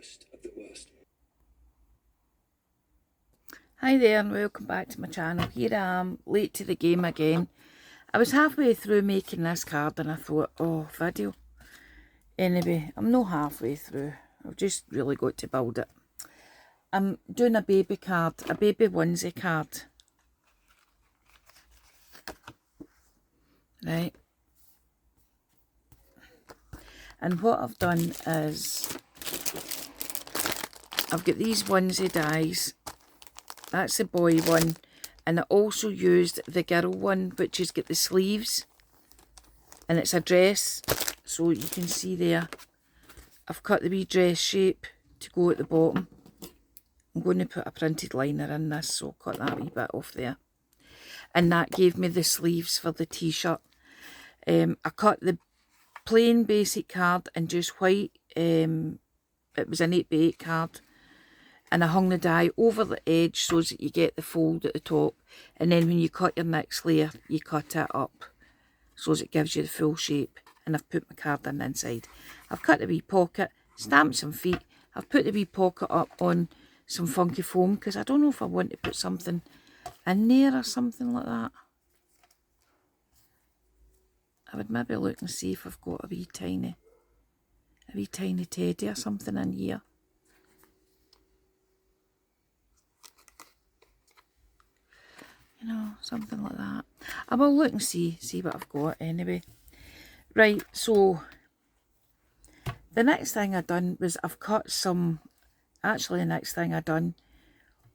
worst of the worst. Hi there and welcome back to my channel. Here I am, late to the game again. I was halfway through making this card and I thought, oh, video. Anyway, I'm not halfway through. I've just really got to build it. I'm doing a baby card, a baby onesie card. Right. And what I've done is, I've got these onesie dies. That's the boy one. And I also used the girl one, which has got the sleeves. And it's a dress. So you can see there, I've cut the wee dress shape to go at the bottom. I'm going to put a printed liner in this, so I'll cut that wee bit off there. And that gave me the sleeves for the t-shirt. I cut the plain basic card in just white. It was an 8x8 card. And I hung the die over the edge so that you get the fold at the top. And then when you cut your next layer, you cut it up so that it gives you the full shape. And I've put my card in the inside. I've cut the wee pocket, stamped some feet. I've put the wee pocket up on some funky foam because I don't know if I want to put something in there or something like that. I would maybe look and see if I've got a wee tiny teddy or something in here. You know, something like that. I will look and see what I've got anyway. Right, so the next thing I done was I've cut some, actually the next thing I done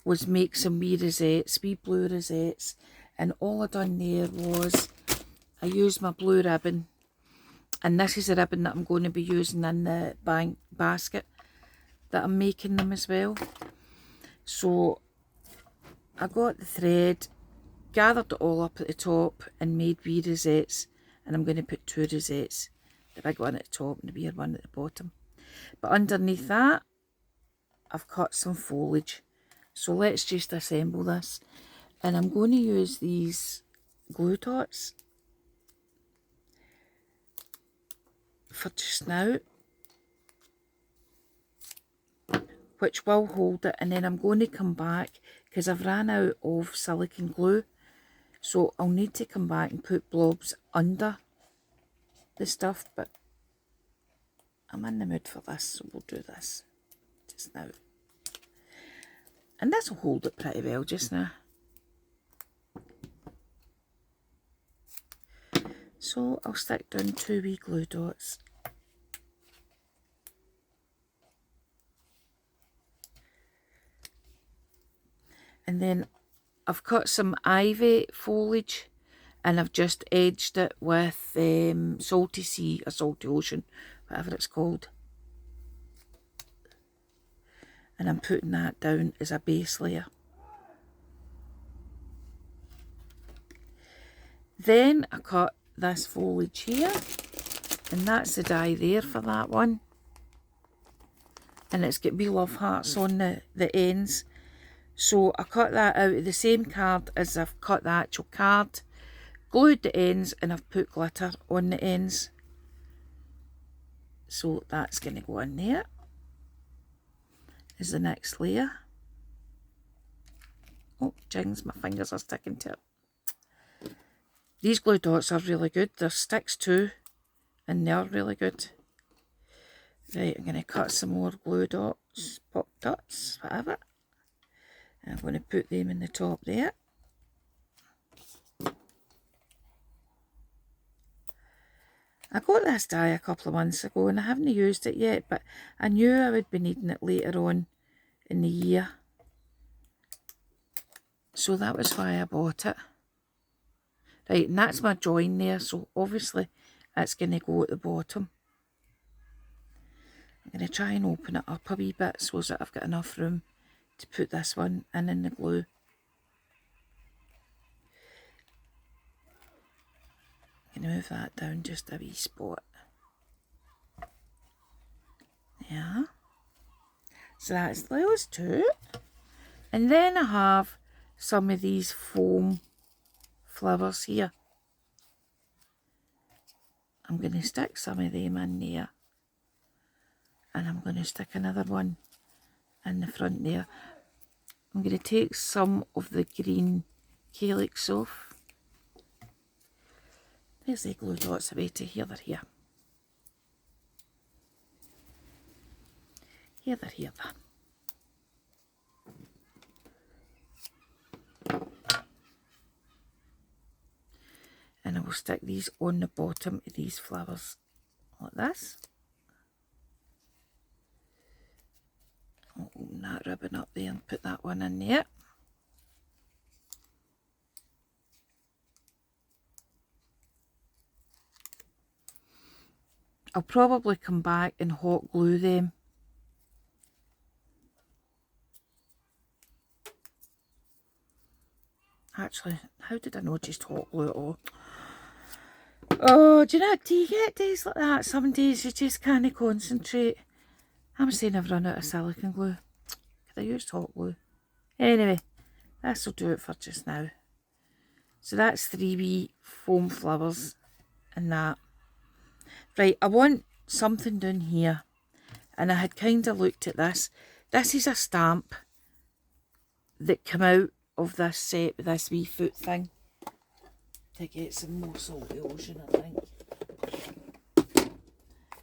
was make some wee rosettes, wee blue rosettes. And all I done there was I used my blue ribbon. And this is a ribbon that I'm going to be using in the basket that I'm making them as well. So I got the thread, gathered it all up at the top and made wee rosettes. And I'm going to put 2 rosettes, the big one at the top and the wee one at the bottom. But underneath that, I've cut some foliage. So let's just assemble this. And I'm going to use these glue dots for just now, which will hold it. And then I'm going to come back because I've ran out of silicone glue. So I'll need to come back and put blobs under the stuff, but I'm in the mood for this, so we'll do this just now. And this will hold it pretty well just now. So I'll stick down 2 wee glue dots. And then I've cut some ivy foliage and I've just edged it with salty sea or salty ocean, whatever it's called. And I'm putting that down as a base layer. Then I cut this foliage here, and that's the die there for that one. And it's got wee love hearts on the ends. So I cut that out of the same card as I've cut the actual card, glued the ends, and I've put glitter on the ends. So that's going to go in there as the next layer. Oh, jings, my fingers are sticking to it. These glue dots are really good. They're sticks too, and they're really good. Right, I'm going to cut some more glue dots, pop dots, whatever. And I'm going to put them in the top there. I got this die a couple of months ago and I haven't used it yet, but I knew I would be needing it later on in the year. So that was why I bought it. Right, and that's my join there, so obviously it's going to go at the bottom. I'm going to try and open it up a wee bit so that I've got enough room to put this one in the glue. I'm going to move that down just a wee spot. Yeah. So that's those 2. And then I have some of these foam flowers here. I'm going to stick some of them in there. And I'm going to stick another one in the front there. I'm going to take some of the green calyx off. There's the glue dots away to here, they're here. Here, they're here. And I will stick these on the bottom of these flowers like this. I'll open that ribbon up there and put that one in there. I'll probably come back and hot glue them. Actually, how did I know just hot glue it all? Oh, do you know, do you get days like that? Some days you just can't concentrate. I'm saying I've run out of silicone glue. Could I used hot glue? Anyway, this will do it for just now. So that's 3 wee foam flowers and that. Right, I want something down here. And I had kind of looked at this. This is a stamp that came out of this set with this wee foot thing. To get some more salty ocean, I think.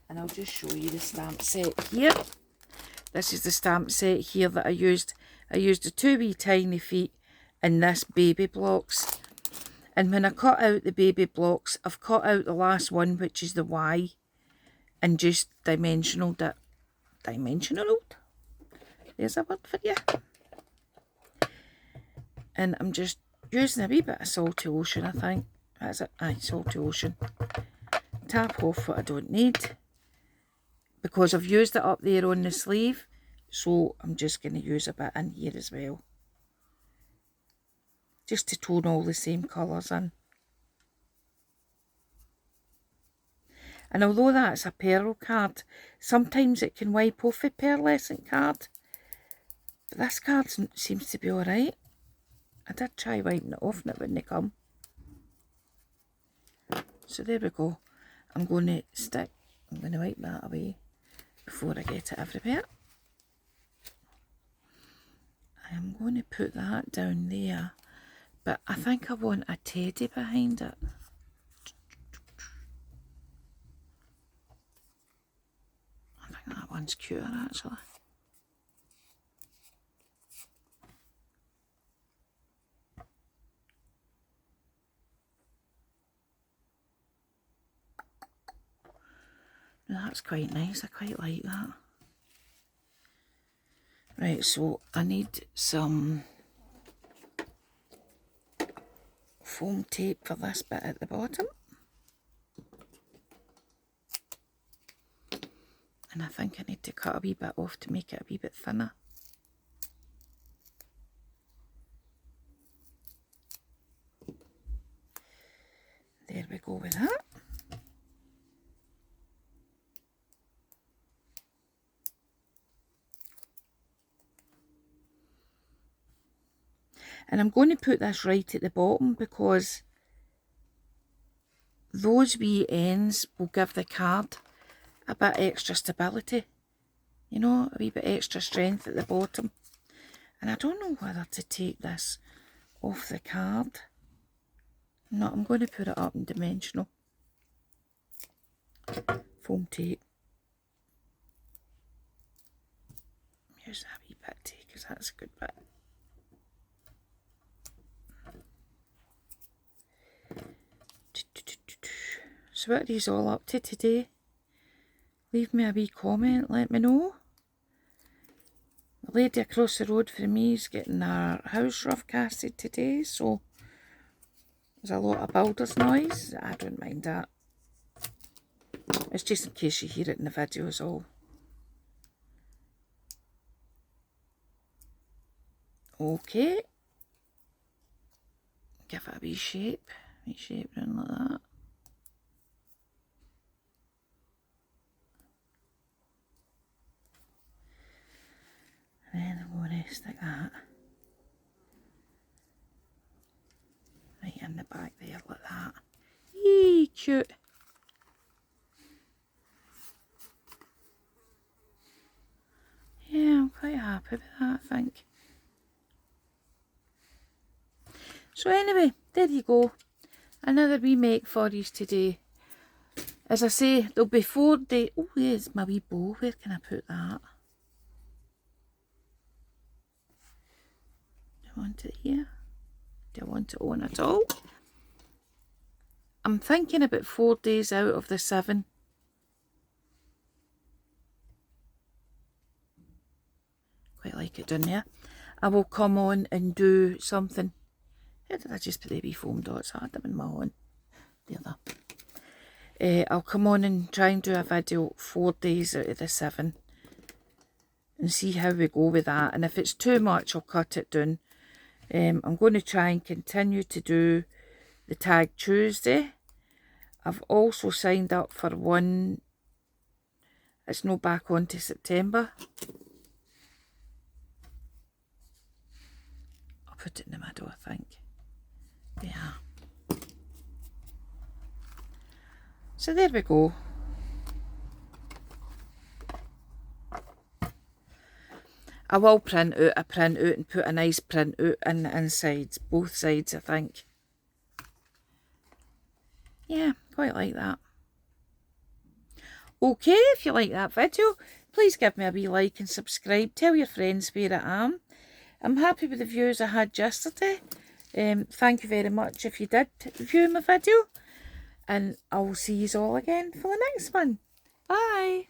And I'll just show you the stamp set here. This is the stamp set here that I used. I used the 2 wee tiny feet and this baby blocks. And when I cut out the baby blocks, I've cut out the last one, which is the Y, and just dimensionaled it. Dimensionaled? There's a word for you. And I'm just using a wee bit of salty ocean, I think. That's it. Aye, salty ocean. Tap off what I don't need. Because I've used it up there on the sleeve. So I'm just going to use a bit in here as well. Just to tone all the same colours in. And although that's a pearl card, sometimes it can wipe off a pearlescent card. But this card seems to be alright. I did try wiping it off and it wouldn't come. So there we go. I'm going to wipe that away before I get it everywhere. I am going to put that down there. But I think I want a teddy behind it. I think that one's cuter actually. That's quite nice, I quite like that. Right, so I need some foam tape for this bit at the bottom. And I think I need to cut a wee bit off to make it a wee bit thinner. There we go with that. And I'm going to put this right at the bottom because those wee ends will give the card a bit extra stability. You know, a wee bit extra strength at the bottom. And I don't know whether to take this off the card. No, I'm going to put it up in dimensional. Foam tape. Here's that wee bit too, because that's a good bit. So what are these all up to today? Leave me a wee comment, let me know. The lady across the road from me is getting her house rough casted today, so there's a lot of builder's noise. I don't mind that. It's just in case you hear it in the videos all. Okay. Give it a wee shape round like that. And then I'm going to stick that right in the back there like that. Yee, cute. happy with that, I think. So anyway, there you go. Another wee make for you today. As I say, there'll be 4 days. Oh, there's my wee bow. Where can I put that? Do I want it here? Do I want it on at all? I'm thinking about 4 days out of the 7. Quite like it down there. I will come on and do something. How did I just put the wee foam dots? I had them in my own. There. I'll come on and try and do a video 4 days out of the 7 and see how we go with that. And if it's too much, I'll cut it down. I'm going to try and continue to do the Tag Tuesday. I've also signed up for one. It's no back on to September. I'll put it in the middle, I think. Yeah. So there we go. I will print out a printout and put a nice printout in the insides, both sides, I think. Yeah, quite like that. Okay, if you like that video, please give me a wee like and subscribe. Tell your friends where I am. I'm happy with the views I had yesterday. Thank you very much if you did view my video. And I will see you all again for the next one. Bye.